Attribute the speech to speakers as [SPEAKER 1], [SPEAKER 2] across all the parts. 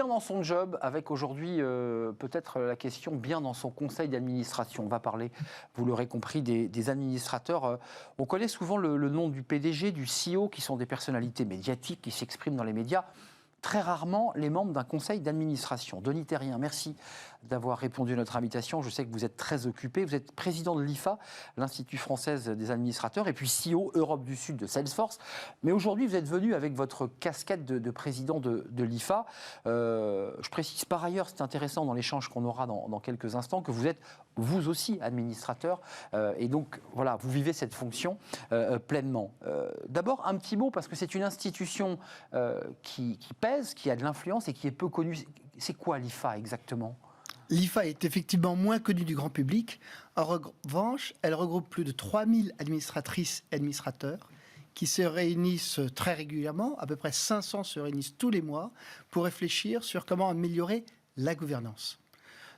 [SPEAKER 1] Bien dans son job, avec aujourd'hui peut-être la question bien dans son conseil d'administration. On va parler, vous l'aurez compris, des administrateurs. On connaît souvent le nom du PDG, du CEO, qui sont des personnalités médiatiques qui s'expriment dans les médias. Très rarement les membres d'un conseil d'administration. Denis Thérien, merci d'avoir répondu à notre invitation. Je sais que vous êtes très occupé. Vous êtes président de l'IFA, l'Institut français des administrateurs, et puis CEO Europe du Sud de Salesforce. Mais aujourd'hui, vous êtes venu avec votre casquette de président de l'IFA. Je précise par ailleurs, c'est intéressant dans l'échange qu'on aura dans quelques instants, que vous êtes vous aussi administrateur. Et donc, voilà, vous vivez cette fonction pleinement. D'abord, un petit mot, parce que c'est une institution qui pèse, qui a de l'influence et qui est peu connue. C'est quoi l'IFA exactement ?
[SPEAKER 2] L'IFA est effectivement moins connue du grand public. En revanche, elle regroupe plus de 3000 administratrices et administrateurs qui se réunissent très régulièrement. À peu près 500 se réunissent tous les mois pour réfléchir sur comment améliorer la gouvernance.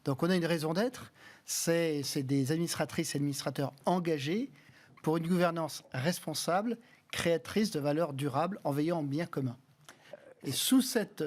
[SPEAKER 2] Donc on a une raison d'être, c'est des administratrices et administrateurs engagés pour une gouvernance responsable, créatrice de valeurs durables en veillant au bien commun. Et sous cette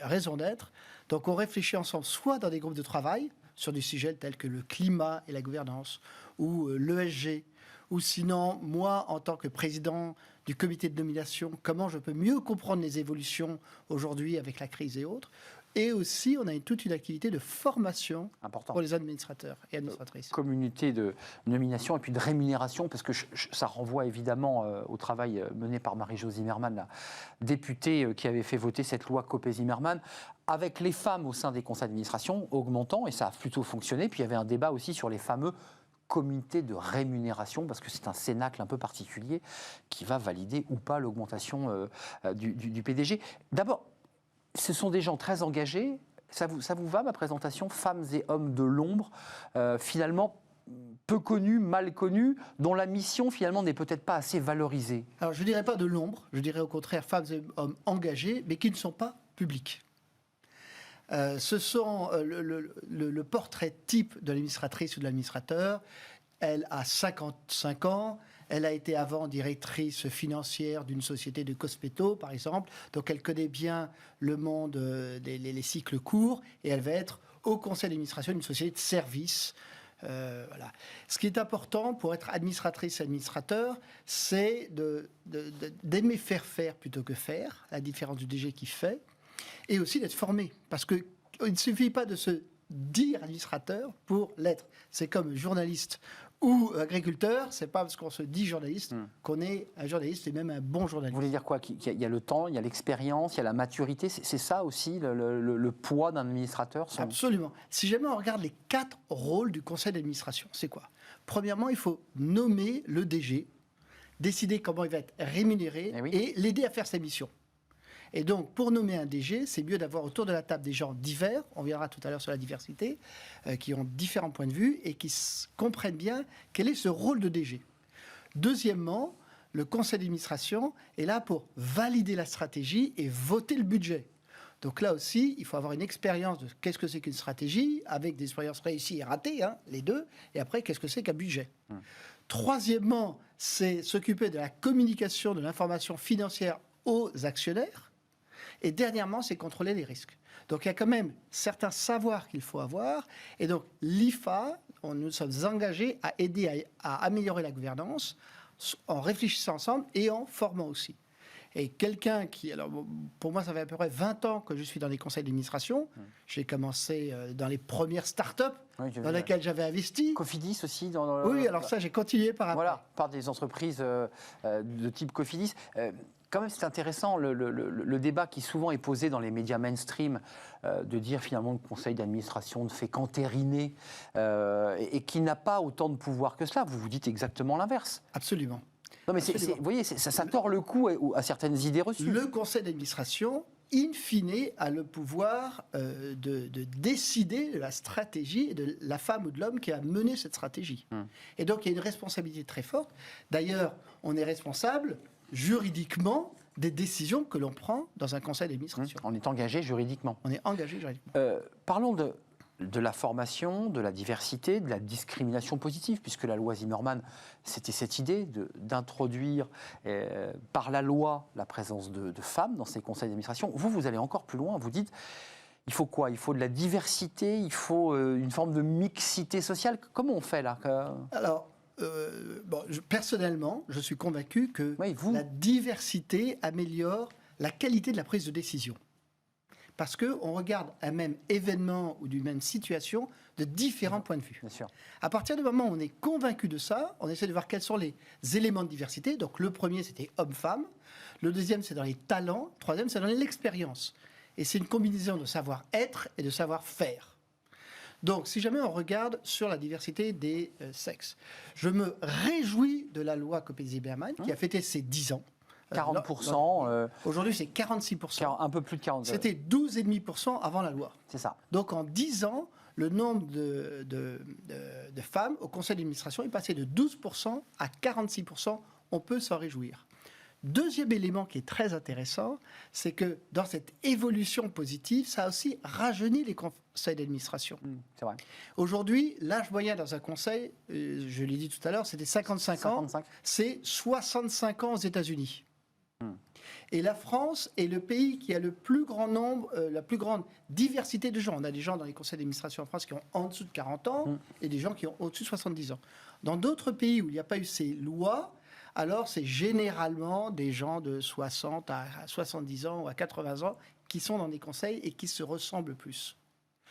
[SPEAKER 2] raison d'être, donc on réfléchit ensemble, soit dans des groupes de travail, sur des sujets tels que le climat et la gouvernance, ou l'ESG, ou sinon, moi, en tant que président du comité de nomination, comment je peux mieux comprendre les évolutions aujourd'hui avec la crise et autres. Et aussi, on a toute une activité de formation pour les administrateurs et administratrices.
[SPEAKER 1] Communauté de nomination et puis de rémunération, parce que ça renvoie évidemment au travail mené par Marie-Jo Zimmermann, la députée qui avait fait voter cette loi Copé-Zimmermann, avec les femmes au sein des conseils d'administration augmentant, et ça a plutôt fonctionné. Puis il y avait un débat aussi sur les fameux comité de rémunération, parce que c'est un cénacle un peu particulier qui va valider ou pas l'augmentation du PDG. D'abord, ce sont des gens très engagés. Ça vous va, ma présentation ? Femmes et hommes de l'ombre, finalement peu connus, mal connus, dont la mission finalement n'est peut-être pas assez valorisée.
[SPEAKER 2] Alors je ne dirais pas de l'ombre, je dirais au contraire femmes et hommes engagés, mais qui ne sont pas publics. Ce sont le portrait type de l'administratrice ou de l'administrateur. Elle a 55 ans. Elle a été avant directrice financière d'une société de cosméto, par exemple. Donc, elle connaît bien le monde des cycles courts. Et elle va être au conseil d'administration d'une société de services. Voilà. Ce qui est important pour être administratrice et administrateur, c'est d'aimer faire plutôt que faire, à la différence du DG qui fait, et aussi d'être formé. Parce qu'il ne suffit pas de se dire administrateur pour l'être. C'est comme journaliste ou agriculteur, c'est pas parce qu'on se dit journaliste qu'on est un journaliste et même un bon journaliste.
[SPEAKER 1] Vous voulez dire quoi ? Il y a le temps, il y a l'expérience, il y a la maturité, c'est ça aussi le poids d'un administrateur ?
[SPEAKER 2] Absolument. Si jamais on regarde les 4 rôles du conseil d'administration, c'est quoi ? Premièrement, il faut nommer le DG, décider comment il va être rémunéré et l'aider à faire sa mission. Et donc, pour nommer un DG, c'est mieux d'avoir autour de la table des gens divers, on viendra tout à l'heure sur la diversité, qui ont différents points de vue et qui comprennent bien quel est ce rôle de DG. Deuxièmement, le conseil d'administration est là pour valider la stratégie et voter le budget. Donc là aussi, il faut avoir une expérience de qu'est-ce que c'est qu'une stratégie, avec des expériences réussies et ratées, les deux, et après, qu'est-ce que c'est qu'un budget. Troisièmement, c'est s'occuper de la communication de l'information financière aux actionnaires. Et dernièrement, c'est contrôler les risques. Donc, il y a quand même certains savoirs qu'il faut avoir. Et donc, l'IFA, nous sommes engagés à aider à améliorer la gouvernance en réfléchissant ensemble et en formant aussi. Et quelqu'un qui... Alors, pour moi, ça fait à peu près 20 ans que je suis dans les conseils d'administration. J'ai commencé dans les premières start-up dans lesquelles j'avais investi.
[SPEAKER 1] Cofidis aussi
[SPEAKER 2] Oui, alors ça, j'ai continué par après.
[SPEAKER 1] Voilà, par des entreprises de type Cofidis. Quand même, c'est intéressant, le débat qui souvent est posé dans les médias mainstream, de dire finalement que le conseil d'administration ne fait qu'entériner et qu'il n'a pas autant de pouvoir que cela. Vous vous dites exactement l'inverse.
[SPEAKER 2] Absolument.
[SPEAKER 1] Non, mais vous voyez, ça tord le cou à certaines idées reçues.
[SPEAKER 2] Le conseil d'administration, in fine, a le pouvoir de décider de la stratégie et de la femme ou de l'homme qui a mené cette stratégie. Et donc, il y a une responsabilité très forte. D'ailleurs, on est responsable juridiquement des décisions que l'on prend dans un conseil d'administration.
[SPEAKER 1] On est engagé juridiquement.
[SPEAKER 2] On est engagé juridiquement.
[SPEAKER 1] Parlons de de la formation, de la diversité, de la discrimination positive, puisque la loi Zimmermann, c'était cette idée d'introduire par la loi la présence de femmes dans ces conseils d'administration. Vous allez encore plus loin, vous dites, il faut quoi? Il faut de la diversité, il faut une forme de mixité sociale. Comment on fait là?
[SPEAKER 2] Alors, personnellement, je suis convaincu que la diversité améliore la qualité de la prise de décision. Parce qu'on regarde un même événement ou d'une même situation de différents points de vue.
[SPEAKER 1] Bien sûr.
[SPEAKER 2] À partir du moment où on est convaincu de ça, on essaie de voir quels sont les éléments de diversité. Donc le premier, c'était homme-femme. Le deuxième, c'est dans les talents. Le troisième, c'est dans l'expérience. Et c'est une combinaison de savoir-être et de savoir-faire. Donc, si jamais on regarde sur la diversité des sexes, je me réjouis de la loi Copé-Zimmermann qui a fêté ses 10 ans.
[SPEAKER 1] 40%.
[SPEAKER 2] Aujourd'hui, c'est 46%.
[SPEAKER 1] Un peu plus de 40%.
[SPEAKER 2] C'était 12,5% avant la loi.
[SPEAKER 1] C'est ça.
[SPEAKER 2] Donc, en 10 ans, le nombre de femmes au conseil d'administration est passé de 12% à 46%. On peut s'en réjouir. Deuxième élément qui est très intéressant, c'est que dans cette évolution positive, ça a aussi rajeuni les conseils d'administration.
[SPEAKER 1] C'est vrai.
[SPEAKER 2] Aujourd'hui, l'âge moyen dans un conseil, je l'ai dit tout à l'heure, c'était 55 ans. C'est 65 ans aux États-Unis. Et la France est le pays qui a le plus grand nombre, la plus grande diversité de gens. On a des gens dans les conseils d'administration en France qui ont en dessous de 40 ans et des gens qui ont au-dessus de 70 ans. Dans d'autres pays où il n'y a pas eu ces lois, alors c'est généralement des gens de 60 à 70 ans ou à 80 ans qui sont dans des conseils et qui se ressemblent plus.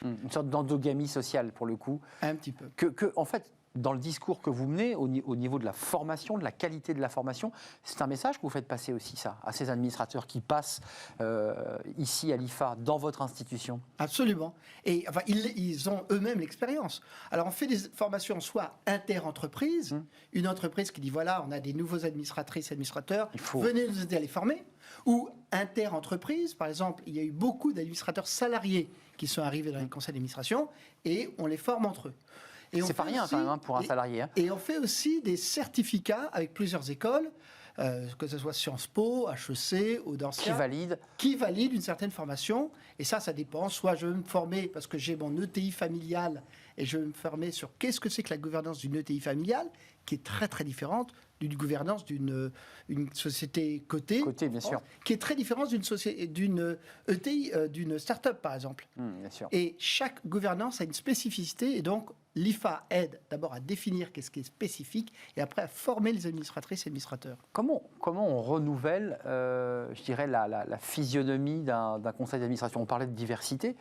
[SPEAKER 1] Une sorte d'endogamie sociale, pour le coup.
[SPEAKER 2] Un petit peu.
[SPEAKER 1] En fait, dans le discours que vous menez, au niveau de la formation, de la qualité de la formation, c'est un message que vous faites passer aussi, ça, à ces administrateurs qui passent ici à l'IFA, dans votre institution. Absolument.
[SPEAKER 2] Et enfin, ils ont eux-mêmes l'expérience. Alors, on fait des formations soit inter-entreprises, une entreprise qui dit, voilà, on a des nouveaux administratrices et administrateurs, venez nous aider à les former, ou inter-entreprise, par exemple, il y a eu beaucoup d'administrateurs salariés qui sont arrivés dans les conseils d'administration, et on les forme entre eux.
[SPEAKER 1] C'est pas rien, quand même, pour un salarié.
[SPEAKER 2] Et on fait aussi des certificats avec plusieurs écoles, que ce soit Sciences Po, HEC, Audencia. Qui valident une certaine formation. Et ça dépend. Soit je veux me former parce que j'ai mon ETI familial et je veux me former sur qu'est-ce que c'est que la gouvernance d'une ETI familiale, qui est très, très différente d'une gouvernance d'une société cotée,
[SPEAKER 1] bien sûr,
[SPEAKER 2] qui est très différente d'une ETI, d'une start-up, par exemple.
[SPEAKER 1] Bien sûr.
[SPEAKER 2] Et chaque gouvernance a une spécificité, et donc l'IFA aide d'abord à définir qu'est-ce qui est spécifique, et après à former les administratrices et administrateurs.
[SPEAKER 1] Comment on renouvelle, je dirais, la physionomie d'un conseil d'administration? On parlait de diversité.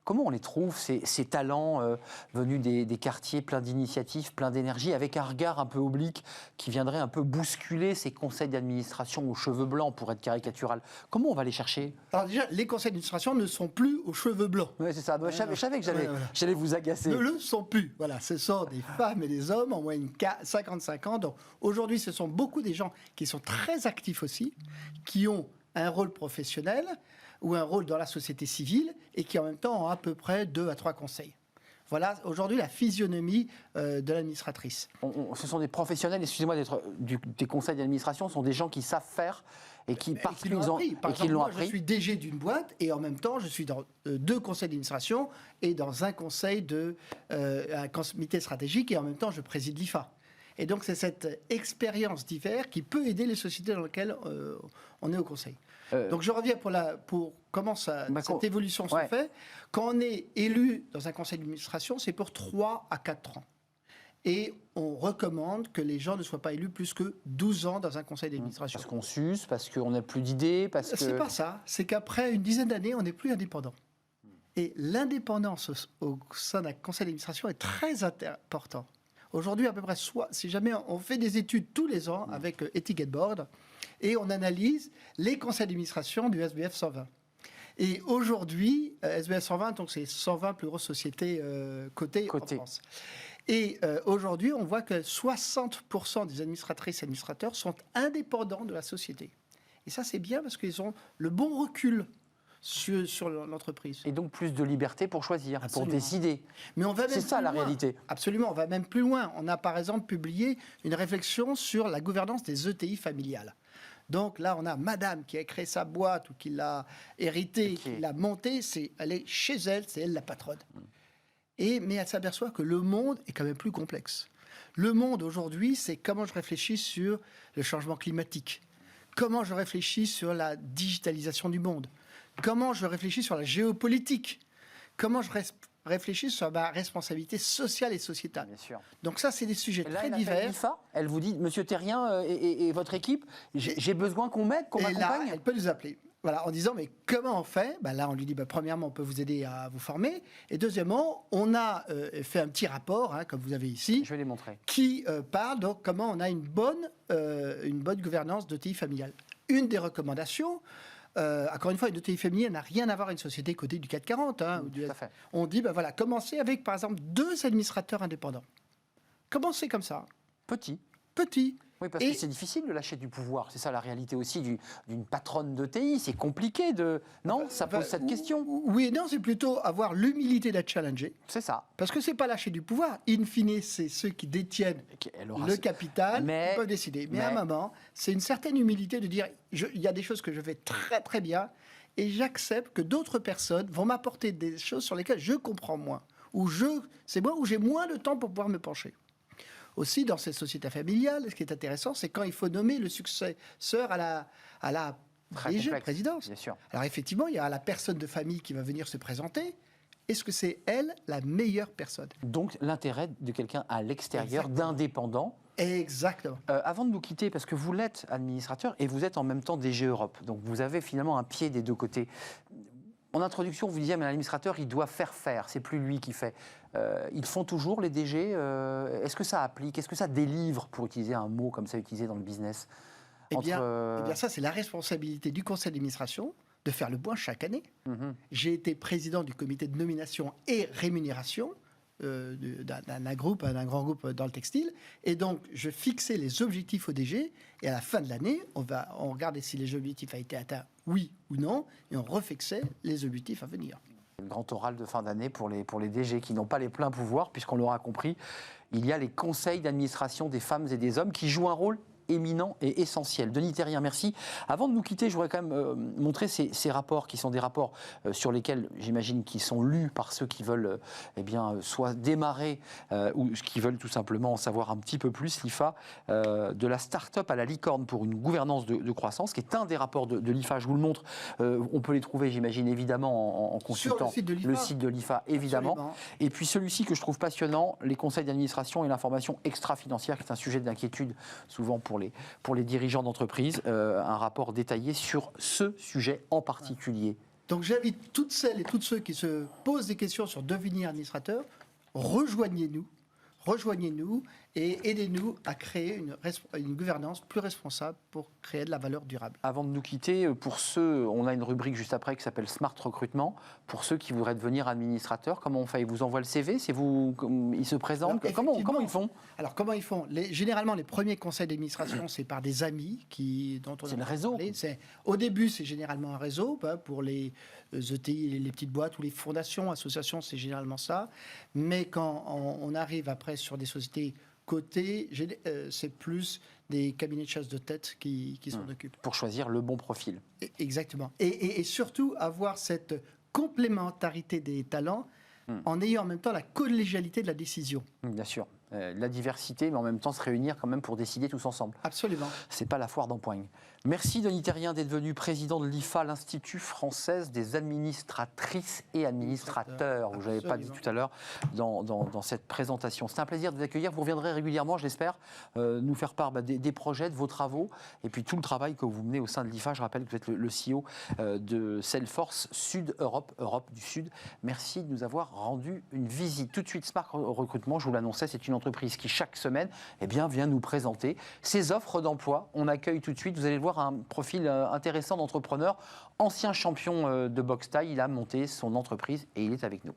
[SPEAKER 1] Comment on les trouve, ces talents venus des quartiers pleins d'initiatives, pleins d'énergie, avec un regard un peu oblique qui viendrait un peu bousculer ces conseils d'administration aux cheveux blancs, pour être caricatural? Comment on va les chercher?
[SPEAKER 2] Alors déjà, les conseils d'administration ne sont plus aux cheveux blancs.
[SPEAKER 1] Oui, c'est ça. Je savais que j'allais vous agacer.
[SPEAKER 2] Ne le sont plus. Voilà, ce sont des femmes et des hommes, en moyenne 55 ans. Donc aujourd'hui, ce sont beaucoup des gens qui sont très actifs aussi, qui ont un rôle professionnel ou un rôle dans la société civile et qui en même temps ont à peu près 2 à 3 conseils. Voilà aujourd'hui la physionomie de l'administratrice.
[SPEAKER 1] Ce sont des professionnels, excusez-moi d'être des conseils d'administration, sont des gens qui savent faire et qui parce qu'ils l'ont appris.
[SPEAKER 2] Je suis DG d'une boîte et en même temps je suis dans 2 conseils d'administration et dans un conseil un comité stratégique et en même temps je préside l'IFA. Et donc c'est cette expérience divers qui peut aider les sociétés dans lesquelles on est au conseil. Donc je reviens pour comment cette évolution se fait. Quand on est élu dans un conseil d'administration, c'est pour 3 à 4 ans. Et on recommande que les gens ne soient pas élus plus que 12 ans dans un conseil d'administration.
[SPEAKER 1] Parce qu'on s'use, parce qu'on n'a plus d'idées, parce que...
[SPEAKER 2] C'est pas ça. C'est qu'après une dizaine d'années, on n'est plus indépendant. Et l'indépendance au sein d'un conseil d'administration est très important. Aujourd'hui, à peu près, si jamais on fait des études tous les ans avec Etiquette Board, et on analyse les conseils d'administration du SBF 120. Et aujourd'hui, SBF 120, donc c'est 120 plus grosses sociétés cotées en France. Et aujourd'hui, on voit que 60% des administratrices et administrateurs sont indépendants de la société. Et ça, c'est bien parce qu'ils ont le bon recul sur l'entreprise.
[SPEAKER 1] Et donc plus de liberté pour choisir,
[SPEAKER 2] Absolument.
[SPEAKER 1] pour décider.
[SPEAKER 2] Mais on va même
[SPEAKER 1] c'est ça la
[SPEAKER 2] loin.
[SPEAKER 1] réalité.
[SPEAKER 2] Absolument, on va même plus loin. On a par exemple publié une réflexion sur la gouvernance des ETI familiales. Donc là, on a madame qui a créé sa boîte ou qui l'a héritée, qui l'a montée, elle est chez elle, c'est elle la patronne. mais elle s'aperçoit que le monde est quand même plus complexe. Le monde aujourd'hui, c'est comment je réfléchis sur le changement climatique, comment je réfléchis sur la digitalisation du monde, comment je réfléchis sur la géopolitique, comment je réfléchis sur ma responsabilité sociale et sociétale.
[SPEAKER 1] Bien sûr.
[SPEAKER 2] Donc ça, c'est des sujets
[SPEAKER 1] là,
[SPEAKER 2] très divers.
[SPEAKER 1] l'IFA, elle vous dit, Monsieur Terrien et votre équipe, j'ai besoin qu'on m'aide, qu'on m'accompagne.
[SPEAKER 2] Là, elle peut nous appeler. Voilà, en disant, mais comment on fait ? Là, on lui dit, premièrement, on peut vous aider à vous former. Et deuxièmement, on a fait un petit rapport, comme vous avez ici.
[SPEAKER 1] Je vais les montrer.
[SPEAKER 2] Qui parle donc comment on a une bonne gouvernance d'ETI familiale. Une des recommandations, encore une fois, une ETI familiale n'a rien à voir avec une société cotée du CAC 40.
[SPEAKER 1] Tout à fait.
[SPEAKER 2] On dit, commencez avec, par exemple, 2 administrateurs indépendants. Commencez comme ça.
[SPEAKER 1] Petit. Oui, parce que c'est difficile de lâcher du pouvoir. C'est ça la réalité aussi d'une patronne d'ETI. C'est compliqué de... Non, ça pose cette question.
[SPEAKER 2] Oui, non, c'est plutôt avoir l'humilité d'être challengé.
[SPEAKER 1] C'est ça.
[SPEAKER 2] Parce que c'est pas lâcher du pouvoir. In fine, c'est ceux qui détiennent le capital qui peuvent décider. Mais à un moment, c'est une certaine humilité de dire, il y a des choses que je fais très très bien et j'accepte que d'autres personnes vont m'apporter des choses sur lesquelles je comprends moins. C'est moi où j'ai moins de temps pour pouvoir me pencher. Aussi, dans ces sociétés familiales, ce qui est intéressant, c'est quand il faut nommer le successeur à la présidence.
[SPEAKER 1] Bien sûr.
[SPEAKER 2] Alors effectivement, il y a la personne de famille qui va venir se présenter. Est-ce que c'est elle la meilleure personne ?
[SPEAKER 1] Donc l'intérêt de quelqu'un à l'extérieur, d'indépendant.
[SPEAKER 2] Exactement.
[SPEAKER 1] Avant de nous quitter, parce que vous l'êtes administrateur et vous êtes en même temps DG Europe, donc vous avez finalement un pied des deux côtés. En introduction, vous disiez, mais l'administrateur, il doit faire, c'est plus lui qui fait. Ils font toujours, les DG. Est-ce que ça applique ? Est-ce que ça délivre, pour utiliser un mot comme ça utilisé dans le business ?
[SPEAKER 2] Eh bien, ça, c'est la responsabilité du conseil d'administration de faire le point chaque année. J'ai été président du comité de nomination et rémunération d'un grand groupe dans le textile. Et donc, je fixais les objectifs au DG. Et à la fin de l'année, on regardait si les objectifs ont été atteints, oui ou non, et on refixait les objectifs à venir.
[SPEAKER 1] Le grand oral de fin d'année pour les DG qui n'ont pas les pleins pouvoirs, puisqu'on l'aura compris, il y a les conseils d'administration des femmes et des hommes qui jouent un rôle éminent et essentiel. Denis Terrien, merci. Avant de nous quitter, je voudrais quand même montrer ces rapports qui sont des rapports sur lesquels j'imagine qu'ils sont lus par ceux qui veulent soit démarrer ou qui veulent tout simplement en savoir un petit peu plus. L'IFA, de la start-up à la licorne pour une gouvernance de croissance, qui est un des rapports de l'IFA. Je vous le montre. On peut les trouver, j'imagine, évidemment en consultant le site de l'IFA, évidemment. Absolument. Et puis celui-ci que je trouve passionnant, les conseils d'administration et l'information extra-financière, qui est un sujet d'inquiétude souvent pour les dirigeants d'entreprise, un rapport détaillé sur ce sujet en particulier.
[SPEAKER 2] Donc j'invite toutes celles et tous ceux qui se posent des questions sur devenir administrateur, rejoignez-nous et aidez-nous à créer une gouvernance plus responsable pour créer de la valeur durable.
[SPEAKER 1] Avant de nous quitter, pour ceux, on a une rubrique juste après qui s'appelle Smart Recrutement. Pour ceux qui voudraient devenir administrateurs, comment on fait ? Ils vous envoient le CV ? C'est vous, ils se présentent ? Comment ils font ?
[SPEAKER 2] Alors comment ils font ? Généralement, les premiers conseils d'administration, c'est par des amis dont on a parlé.
[SPEAKER 1] C'est le réseau.
[SPEAKER 2] Au début, c'est généralement un réseau. Pour les ETI, les petites boîtes ou les fondations, associations, c'est généralement ça. Mais quand on arrive après sur des sociétés cotées, c'est plus des cabinets de chasse de tête qui s'en occupent.
[SPEAKER 1] Pour choisir le bon profil.
[SPEAKER 2] Exactement. Et surtout avoir cette complémentarité des talents en ayant en même temps la collégialité de la décision.
[SPEAKER 1] Bien sûr. La diversité, mais en même temps se réunir quand même pour décider tous ensemble.
[SPEAKER 2] Absolument.
[SPEAKER 1] C'est pas la foire d'empoigne. Merci Denis Terrien d'être venu président de l'IFA, l'Institut française des administratrices et administrateurs. Vous n'avez pas dit tout à l'heure dans cette présentation. C'est un plaisir de vous accueillir. Vous reviendrez régulièrement, je l'espère, nous faire part des projets, de vos travaux et puis tout le travail que vous menez au sein de l'IFA. Je rappelle que vous êtes le CEO de Salesforce Sud Europe, Europe du Sud. Merci de nous avoir rendu une visite. Tout de suite, Smart Recrutement, je vous l'annonçais, c'est une entreprise qui, chaque semaine, vient nous présenter ses offres d'emploi. On accueille tout de suite, vous allez le voir, un profil intéressant d'entrepreneur, ancien champion de boxe thaï. Il a monté son entreprise et il est avec nous.